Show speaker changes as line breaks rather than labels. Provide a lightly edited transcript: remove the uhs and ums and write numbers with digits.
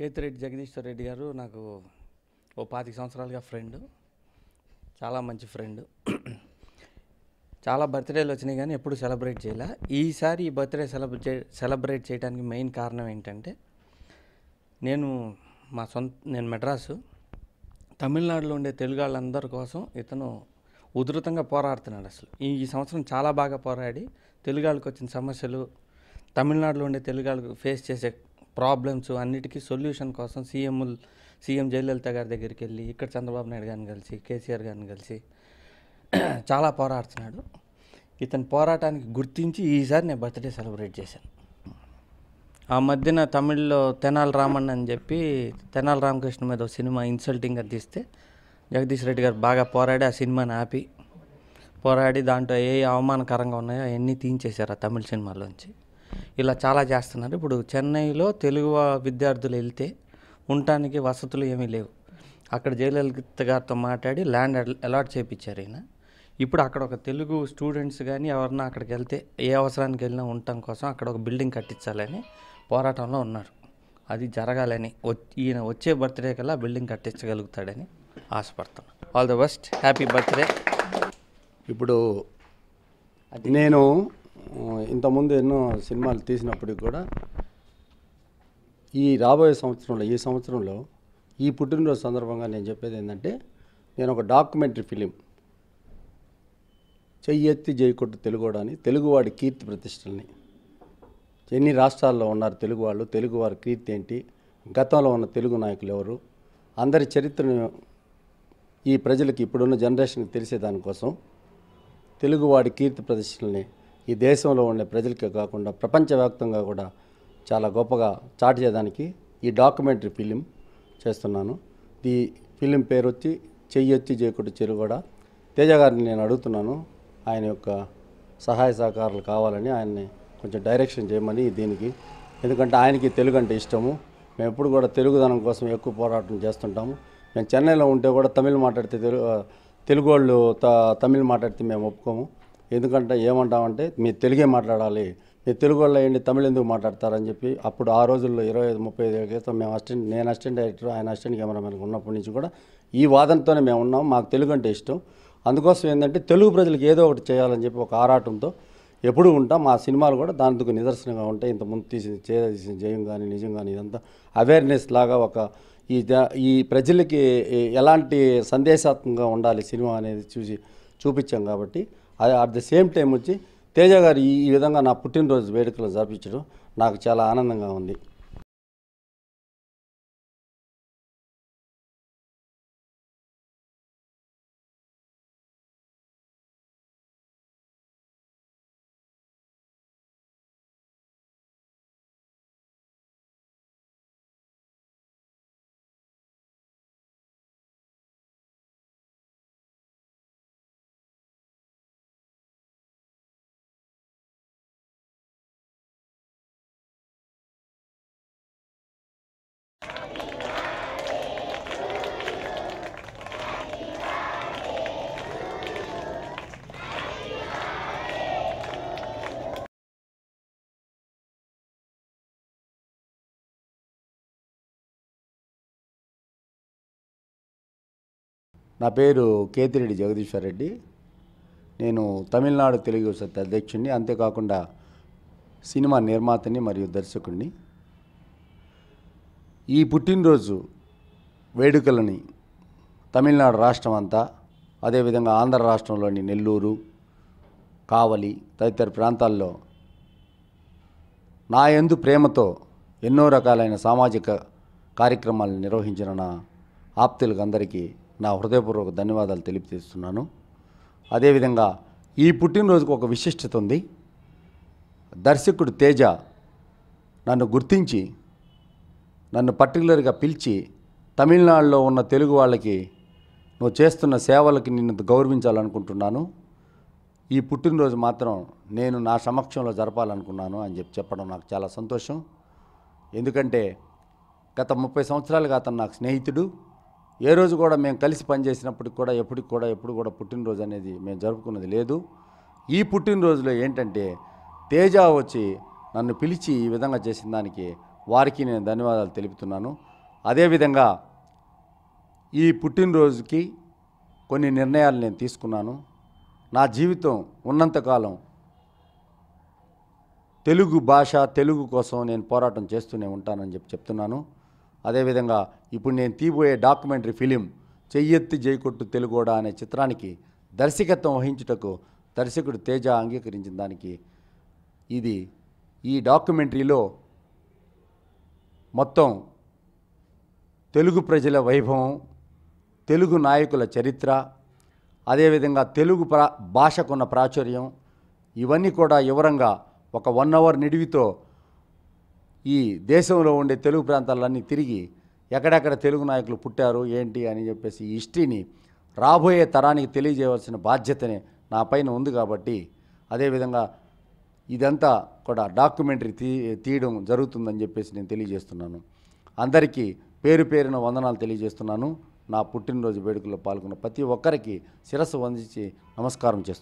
కేతిరెడ్డి జగదీశ్వర్ రెడ్డి గారు నాకు ఓ 25 సంవత్సరాలుగా ఫ్రెండ్, చాలా మంచి ఫ్రెండ్. చాలా బర్త్డేలు వచ్చినాయి కానీ ఎప్పుడు సెలబ్రేట్ చేయలే. ఈసారి ఈ బర్త్డే సెలబ్రేట్ చేయడానికి మెయిన్ కారణం ఏంటంటే నేను మెడ్రాసు, తమిళనాడులో ఉండే తెలుగు వాళ్ళందరి కోసం ఇతను ఉధృతంగా పోరాడుతున్నాడు. అసలు ఈ సంవత్సరం చాలా బాగా పోరాడి తెలుగు వాళ్ళకి వచ్చిన సమస్యలు, తమిళనాడులో ఉండే తెలుగు వాళ్ళకి ఫేస్ చేసే ప్రాబ్లమ్స్ అన్నిటికీ సొల్యూషన్ కోసం సీఎం జయలలిత గారి దగ్గరికి వెళ్ళి, ఇక్కడ చంద్రబాబు నాయుడు గారిని కలిసి, కేసీఆర్ గారిని కలిసి చాలా పోరాడుతున్నాడు. ఇతని పోరాటానికి గుర్తించి ఈసారి నేను బర్త్డే సెలబ్రేట్ చేశాను. ఆ మధ్యన తమిళ్లో తెనాలి రామన్ అని చెప్పి తెనాలి రామకృష్ణ మీద ఒక సినిమా ఇన్సల్టింగ్గా తీస్తే జగదీష్ రెడ్డి గారు బాగా పోరాడి ఆ సినిమాని ఆపి పోరాడి దాంట్లో ఏ అవమానకరంగా ఉన్నాయో అవన్నీ తీయించేశారు ఆ తమిళ సినిమాలోంచి. ఇలా చాలా చేస్తున్నారు. ఇప్పుడు చెన్నైలో తెలుగు విద్యార్థులు వెళ్తే ఉండటానికి వసతులు ఏమీ లేవు. అక్కడ జయలలిత గారితో మాట్లాడి ల్యాండ్ అలాట్ చేయించారు ఈయన. ఇప్పుడు అక్కడ ఒక తెలుగు స్టూడెంట్స్ కానీ ఎవరన్నా అక్కడికి వెళ్తే ఏ అవసరానికి వెళ్ళినా ఉండటం కోసం అక్కడ ఒక బిల్డింగ్ కట్టించాలని పోరాటంలో ఉన్నారు. అది జరగాలని ఈయన వచ్చే బర్త్డే కల్లా బిల్డింగ్ కట్టించగలుగుతాడని ఆశపడుతున్నాను. All the best, happy birthday.
ఇప్పుడు నేను ఇంతకుముందు ఎన్నో సినిమాలు తీసినప్పటికి కూడా ఈ రాబోయే ఈ సంవత్సరంలో ఈ పుట్టినరోజు సందర్భంగా నేను చెప్పేది ఏంటంటే, నేను ఒక డాక్యుమెంటరీ ఫిలిం చెయ్యెత్తి జైకొట్టు తెలుగోడు అని తెలుగువాడి కీర్తి ప్రతిష్టల్ని, ఎన్ని రాష్ట్రాల్లో ఉన్నారు తెలుగు వాళ్ళు, తెలుగువారి కీర్తి ఏంటి, గతంలో ఉన్న తెలుగు నాయకులు ఎవరు, అందరి చరిత్రను ఈ ప్రజలకి ఇప్పుడున్న జనరేషన్కి తెలిసేదానికోసం తెలుగువాడి కీర్తి ప్రతిష్టల్ని ఈ దేశంలో ఉండే ప్రజలకే కాకుండా ప్రపంచవ్యాప్తంగా కూడా చాలా గొప్పగా చాటి చేయడానికి ఈ డాక్యుమెంటరీ ఫిలిం చేస్తున్నాను. ఈ ఫిలిం పేరు వచ్చి చెయ్యొచ్చి జయకొట్టు చెరుగోడ. తేజ గారిని నేను అడుగుతున్నాను, ఆయన యొక్క సహాయ సహకారాలు కావాలని, ఆయన్ని కొంచెం డైరెక్షన్ చేయమని దీనికి. ఎందుకంటే ఆయనకి తెలుగు అంటే ఇష్టము. మేము ఎప్పుడు కూడా తెలుగుదనం కోసం ఎక్కువ పోరాటం చేస్తుంటాము. మేము చెన్నైలో ఉంటే కూడా తమిళ్ మాట్లాడితే తెలుగు వాళ్ళు తమిళ్ మాట్లాడితే మేము ఒప్పుకోము. ఎందుకంటే ఏమంటామంటే మీరు తెలుగే మాట్లాడాలి, మీరు తెలుగు వాళ్ళు ఏంటి తమిళ్ ఎందుకు మాట్లాడతారని చెప్పి అప్పుడు ఆ రోజుల్లో 25-30 క్రితం మేము నేను అసిస్టెంట్ డైరెక్టర్, ఆయన అసిస్టెంట్ కెమెరామెన్ ఉన్నప్పటి నుంచి కూడా ఈ వాదనతోనే మేము ఉన్నాం. మాకు తెలుగు అంటే ఇష్టం. అందుకోసం ఏంటంటే తెలుగు ప్రజలకు ఏదో ఒకటి చేయాలని చెప్పి ఒక ఆరాటంతో ఎప్పుడూ ఉంటాం. మా సినిమాలు కూడా దానికి నిదర్శనంగా ఉంటాయి. ఇంతకుముందు తీసిన జయం కానీ నిజం కానీ ఇదంతా అవేర్నెస్ లాగా ఒక ఈ ప్రజలకి ఎలాంటి సందేశాత్మకంగా ఉండాలి సినిమా అనేది చూపించాం. కాబట్టి అట్ ద సేమ్ టైం వచ్చి తేజ గారు ఈ విధంగా నా పుట్టినరోజు వేడుకలు జరిపించడం నాకు చాలా ఆనందంగా ఉంది. నా పేరు కేతిరెడ్డి జగదీశ్వర్ రెడ్డి. నేను తమిళనాడు తెలుగు సత్ అధ్యక్షుడిని, అంతేకాకుండా సినిమా నిర్మాతని మరియు దర్శకుడిని. ఈ పుట్టినరోజు వేడుకలని తమిళనాడు రాష్ట్రం అంతా, అదేవిధంగా ఆంధ్ర రాష్ట్రంలోని నెల్లూరు, కావలి తదితర ప్రాంతాల్లో నా యందు ప్రేమతో ఎన్నో రకాలైన సామాజిక కార్యక్రమాలను నిర్వహించిన నా ఆప్తులకు అందరికీ నా హృదయపూర్వక ధన్యవాదాలు తెలియజేస్తున్నాను. అదేవిధంగా ఈ పుట్టినరోజుకు ఒక విశిష్టత ఉంది. దర్శకుడు తేజ నన్ను గుర్తించి నన్ను పర్టికులర్గా పిలిచి తమిళనాడులో ఉన్న తెలుగు వాళ్ళకి నువ్వు చేస్తున్న సేవలకి నిన్ను గౌరవించాలనుకుంటున్నాను, ఈ పుట్టినరోజు మాత్రం నేను నా సమక్షంలో జరపాలనుకున్నాను అని చెప్పడం నాకు చాలా సంతోషం. ఎందుకంటే గత 30 సంవత్సరాలుగా అతను నాకు స్నేహితుడు. ఏ రోజు కూడా మేము కలిసి పనిచేసినప్పటికి కూడా ఎప్పుడు కూడా పుట్టినరోజు అనేది మేము జరుపుకున్నది లేదు. ఈ పుట్టినరోజులో ఏంటంటే తేజ వచ్చి నన్ను పిలిచి ఈ విధంగా చేసిన దానికి వారికి నేను ధన్యవాదాలు తెలుపుతున్నాను. అదేవిధంగా ఈ పుట్టినరోజుకి కొన్ని నిర్ణయాలు నేను తీసుకున్నాను. నా జీవితం ఉన్నంతకాలం తెలుగు భాష, తెలుగు కోసం నేను పోరాటం చేస్తూనే ఉంటానని చెప్తున్నాను. అదేవిధంగా ఇప్పుడు నేను తీయబోయే డాక్యుమెంటరీ ఫిలిం చెయ్యెత్తి జైకొట్టు తెలుగోడా అనే చిత్రానికి దర్శకత్వం వహించుటకు దర్శకుడు తేజ అంగీకరించిన దానికి ఈ డాక్యుమెంటరీలో మొత్తం తెలుగు ప్రజల వైభవం, తెలుగు నాయకుల చరిత్ర, అదేవిధంగా తెలుగు భాషకున్న ప్రాచుర్యం ఇవన్నీ కూడా వివరంగా ఒక 1 అవర్ నిడివితో ఈ దేశంలో ఉండే తెలుగు ప్రాంతాలన్నీ తిరిగి ఎక్కడెక్కడ తెలుగు నాయకులు పుట్టారు ఏంటి అని చెప్పేసి ఈ హిస్టరీని రాబోయే తరానికి తెలియజేయవలసిన బాధ్యతనే నా పైన ఉంది. కాబట్టి అదేవిధంగా ఇదంతా కూడా డాక్యుమెంటరీ తీయడం జరుగుతుందని చెప్పేసి నేను తెలియజేస్తున్నాను. అందరికీ పేరు పేరున వందనాలు తెలియజేస్తున్నాను. నా పుట్టినరోజు వేడుకల్లో పాల్గొన్న ప్రతి ఒక్కరికి శిరస్సు వందించి నమస్కారం చేస్తున్నాను.